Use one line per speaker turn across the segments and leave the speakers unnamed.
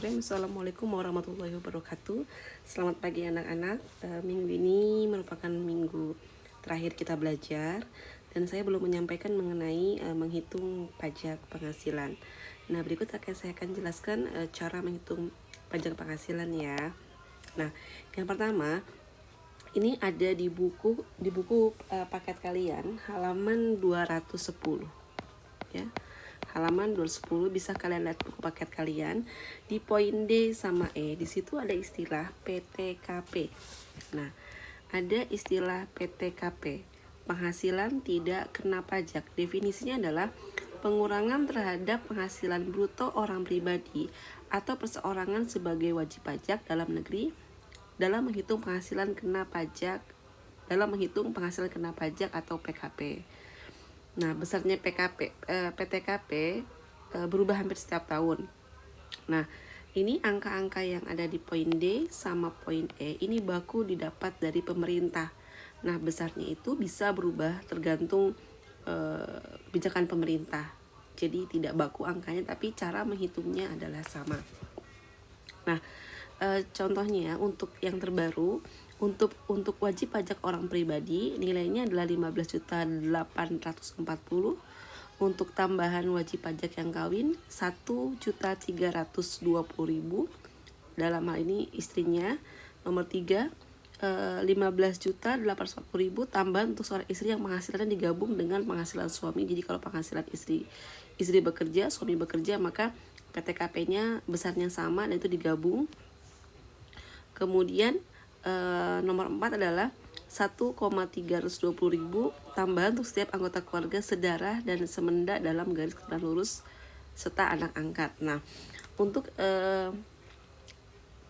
Bismillahirrahmanirrahim. Assalamualaikum warahmatullahi wabarakatuh. Selamat pagi anak-anak. Minggu ini merupakan minggu terakhir kita belajar, dan saya belum menyampaikan mengenai menghitung pajak penghasilan. Nah, berikut saya akan jelaskan cara menghitung pajak penghasilan ya. Nah, yang pertama, ini ada di buku paket kalian halaman 210 ya. Halaman 210 bisa kalian lihat buku paket kalian di poin D sama E. Di situ ada istilah PTKP. Nah, ada istilah PTKP, penghasilan tidak kena pajak. Definisinya adalah pengurangan terhadap penghasilan bruto orang pribadi atau perseorangan sebagai wajib pajak dalam negeri dalam menghitung penghasilan kena pajak atau PKP. Nah, besarnya PTKP berubah hampir setiap tahun. Nah, ini angka-angka yang ada di poin D sama poin E ini baku didapat dari pemerintah. Nah, besarnya itu bisa berubah tergantung kebijakan pemerintah. Jadi tidak baku angkanya, tapi cara menghitungnya adalah sama. Nah, contohnya untuk yang terbaru, untuk wajib pajak orang pribadi nilainya adalah 15.840. Untuk tambahan wajib pajak yang kawin 1.320.000. Dalam hal ini istrinya. Nomor 3, 15.840.000 tambahan untuk seorang istri yang penghasilannya digabung dengan penghasilan suami. Jadi kalau penghasilan istri bekerja, suami bekerja, maka PTKP-nya besarnya sama dan itu digabung. Kemudian nomor 4 adalah 1.320.000 tambahan untuk setiap anggota keluarga sedarah dan semenda dalam garis keturunan lurus serta anak angkat. Nah, untuk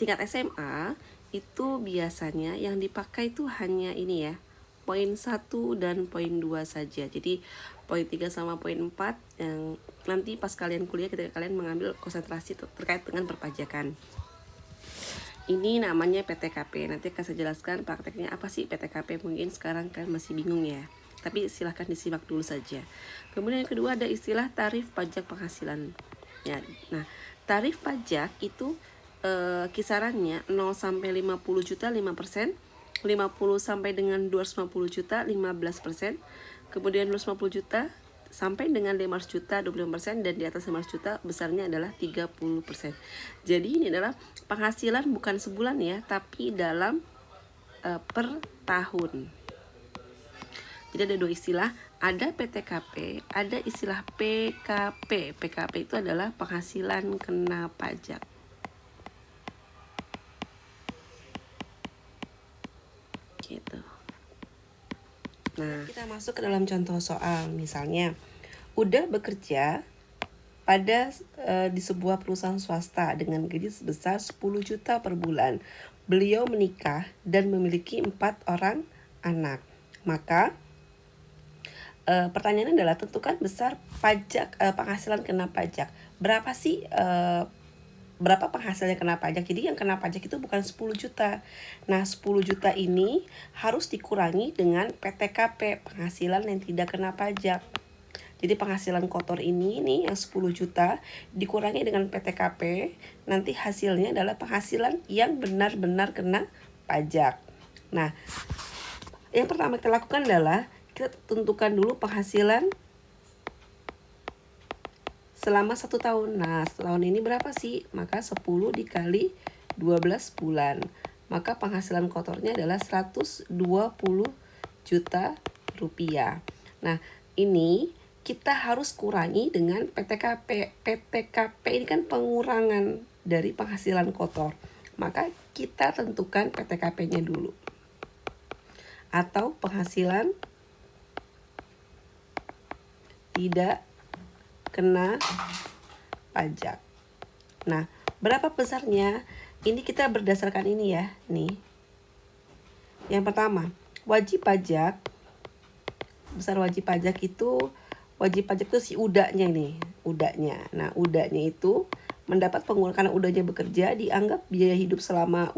tingkat SMA itu biasanya yang dipakai itu hanya ini ya, poin 1 dan poin 2 saja. Jadi poin 3 sama poin 4 yang nanti pas kalian kuliah ketika kalian mengambil konsentrasi terkait dengan perpajakan. Ini namanya PTKP. Nanti akan saya jelaskan prakteknya apa sih PTKP. Mungkin sekarang kalian masih bingung ya, tapi silahkan disimak dulu saja. Kemudian yang kedua ada istilah tarif pajak penghasilan ya. Nah, tarif pajak itu kisarannya 0 sampai 50 juta 5%, 50 sampai dengan 250 juta 15%, kemudian 250 juta sampai dengan 500 juta 25%, dan di atas 500 juta besarnya adalah 30%. Jadi ini adalah penghasilan bukan sebulan ya, tapi dalam per tahun. Jadi ada dua istilah, ada PTKP, ada istilah PKP. PKP itu adalah penghasilan kena pajak. Gitu. Nah, kita masuk ke dalam contoh soal. Misalnya, udah bekerja pada di sebuah perusahaan swasta dengan gaji sebesar 10 juta per bulan. Beliau menikah dan memiliki 4 orang anak. Maka pertanyaannya adalah tentukan besar pajak penghasilan kena pajak. Berapa sih berapa penghasilannya kena pajak? Jadi yang kena pajak itu bukan 10 juta. Nah, 10 juta ini harus dikurangi dengan PTKP, penghasilan yang tidak kena pajak. Jadi penghasilan kotor ini nih yang 10 juta dikurangi dengan PTKP, nanti hasilnya adalah penghasilan yang benar-benar kena pajak. Nah, yang pertama kita lakukan adalah kita tentukan dulu penghasilan selama 1 tahun. Nah, 1 tahun ini berapa sih? Maka 10 dikali 12 bulan. Maka penghasilan kotornya adalah 120 juta rupiah. Nah, ini kita harus kurangi dengan PTKP. PTKP ini kan pengurangan dari penghasilan kotor. Maka kita tentukan PTKP-nya dulu. Atau penghasilan tidak kena pajak. Nah, berapa besarnya? Ini kita berdasarkan ini ya, nih. Yang pertama, wajib pajak. Besar wajib pajak itu si udahnya nih, udahnya. Nah, udahnya itu mendapat pengurangan karena udahnya bekerja, dianggap biaya hidup selama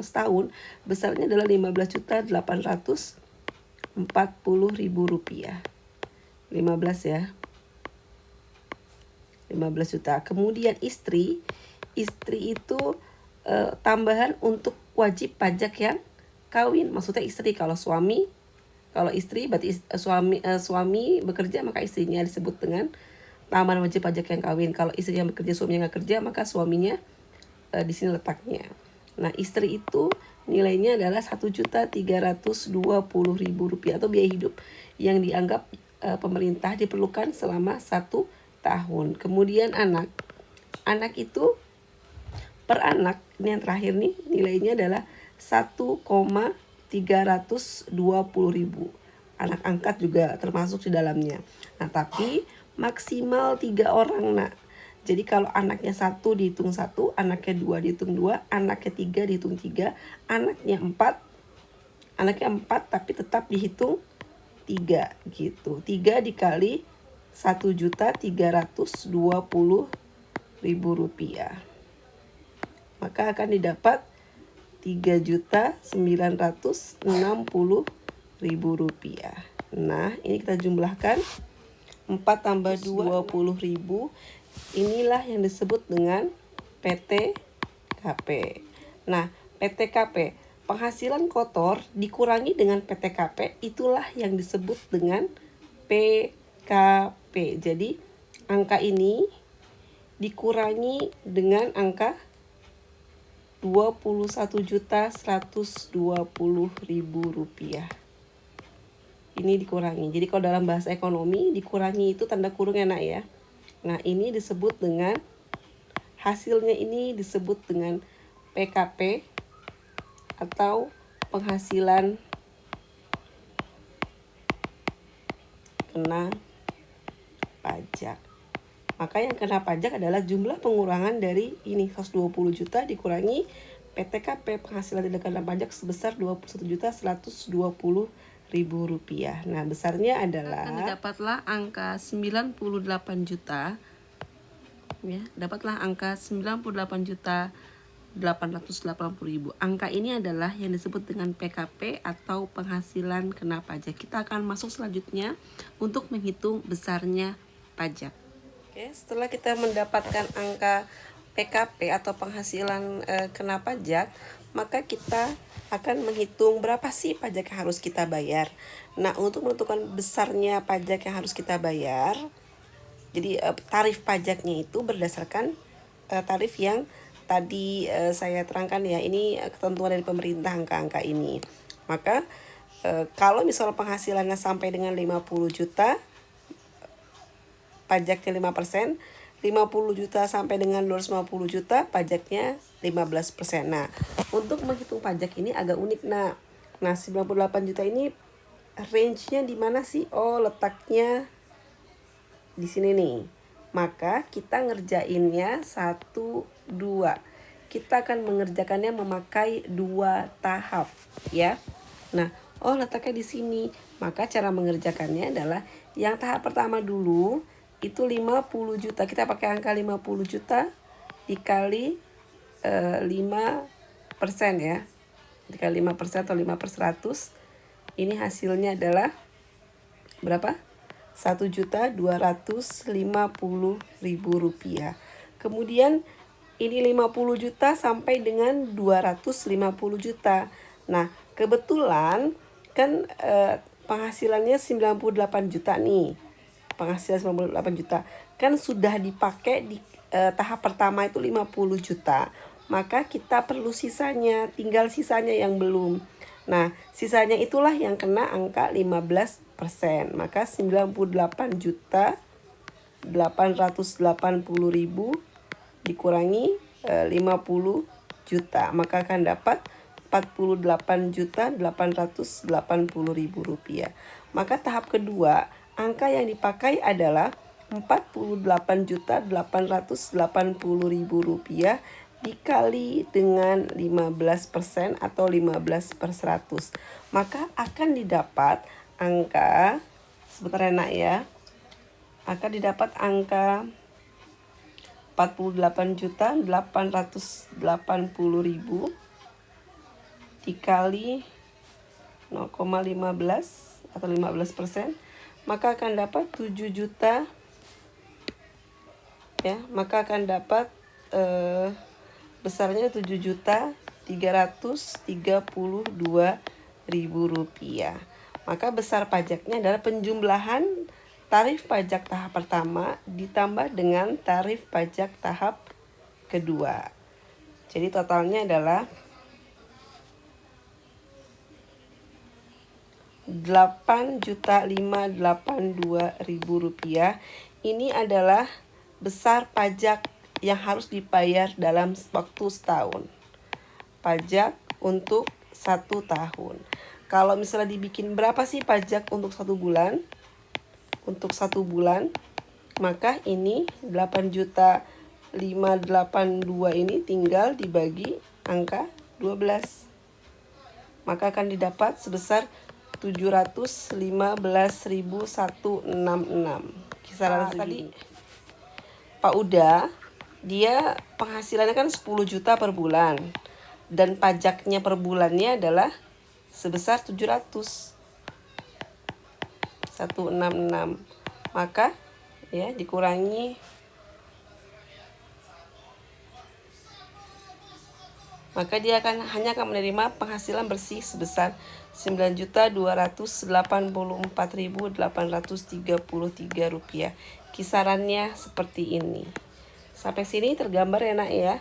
setahun besarnya adalah 15.840.000 rupiah. 15 ya. 15 juta. Kemudian istri istri itu tambahan untuk wajib pajak yang kawin. Maksudnya istri, kalau istri berarti suami bekerja, maka istrinya disebut dengan tambahan wajib pajak yang kawin. Kalau istrinya bekerja, suaminya nggak kerja, maka suaminya di sini letaknya. Nah, istri itu nilainya adalah Rp1.320.000 atau biaya hidup yang dianggap pemerintah diperlukan selama 1 tahun. Kemudian anak itu per anak, ini yang terakhir nih, nilainya adalah 1.320.000. Anak angkat juga termasuk di dalamnya. Nah, tapi maksimal 3 orang, nak. Jadi kalau anaknya 1 dihitung 1, anaknya 2 dihitung 2, anaknya 3 dihitung 3, anaknya 4 tapi tetap dihitung 3 gitu. 3 dikali Rp1.320.000. Maka akan didapat Rp3.960.000. Nah, ini kita jumlahkan 4 tambah 2 20.000. Inilah yang disebut dengan PTKP. Nah, PTKP, penghasilan kotor dikurangi dengan PTKP, itulah yang disebut dengan PKP. Jadi angka ini dikurangi dengan angka Rp21.120.000. Ini dikurangi. Jadi kalau dalam bahasa ekonomi, dikurangi itu tanda kurung ya, nak ya. Nah, ini disebut dengan, hasilnya ini disebut dengan PKP atau penghasilan kena pajak. Maka yang kena pajak adalah jumlah pengurangan dari ini 120 juta dikurangi PTKP, penghasilan tidak kena pajak sebesar Rp21.120.000. Nah, besarnya adalah dapatlah angka 98 juta. Ya, dapatlah angka 98.880.000. Angka ini adalah yang disebut dengan PKP atau penghasilan kena pajak. Kita akan masuk selanjutnya untuk menghitung besarnya pajak. Oke, setelah kita mendapatkan angka PKP atau penghasilan kena pajak, maka kita akan menghitung berapa sih pajak yang harus kita bayar. Nah, untuk menentukan besarnya pajak yang harus kita bayar, jadi tarif pajaknya itu berdasarkan tarif yang tadi saya terangkan ya. Ini ketentuan dari pemerintah angka-angka ini. Maka kalau misalnya penghasilannya sampai dengan 50 juta, pajaknya 5%, 50 juta sampai dengan 250 juta, pajaknya 15%. Nah, untuk menghitung pajak ini agak unik, nah. Nah, 98 juta ini range-nya di mana sih? Oh, letaknya di sini nih. Maka kita ngerjainnya 1, 2. Kita akan mengerjakannya memakai 2 tahap, ya. Nah, oh letaknya di sini. Maka cara mengerjakannya adalah yang tahap pertama dulu itu 50 juta. Kita pakai angka 50 juta dikali 5% ya. Dikali 5% atau 5/100. Ini hasilnya adalah berapa? Rp1.250.000. Kemudian ini 50 juta sampai dengan 250 juta. Nah, kebetulan kan penghasilannya 98 juta nih. Penghasilan 98 juta kan sudah dipakai di tahap pertama itu 50 juta. Maka kita perlu sisanya, tinggal sisanya yang belum. Nah, sisanya itulah yang kena angka 15%. Maka 98 juta 880.000 dikurangi 50 juta. Maka akan dapat Rp48.880.000. Maka tahap kedua, angka yang dipakai adalah Rp48.880.000 dikali dengan 15% atau 15/100. Maka akan didapat angka, sebentar enak ya, akan didapat angka 48.880.000 dikali 0,15 atau 15%, maka akan dapat 7 juta ya, maka akan dapat besarnya 7.332.000 rupiah. Maka besar pajaknya adalah penjumlahan tarif pajak tahap pertama ditambah dengan tarif pajak tahap kedua. Jadi totalnya adalah 8.582.000 rupiah. Ini adalah besar pajak yang harus dibayar dalam waktu setahun. Pajak untuk 1 tahun. Kalau misalnya dibikin berapa sih pajak untuk 1 bulan? Untuk 1 bulan, maka ini 8.582 ini tinggal dibagi angka 12. Maka akan didapat sebesar 715.166. Kisaran tadi Pak Uda, dia penghasilannya kan 10 juta per bulan dan pajaknya per bulannya adalah sebesar 166. Maka ya dikurangi, maka dia hanya akan menerima penghasilan bersih sebesar 9.284.833 rupiah. Kisarannya seperti ini. Sampai sini tergambar ya nak ya.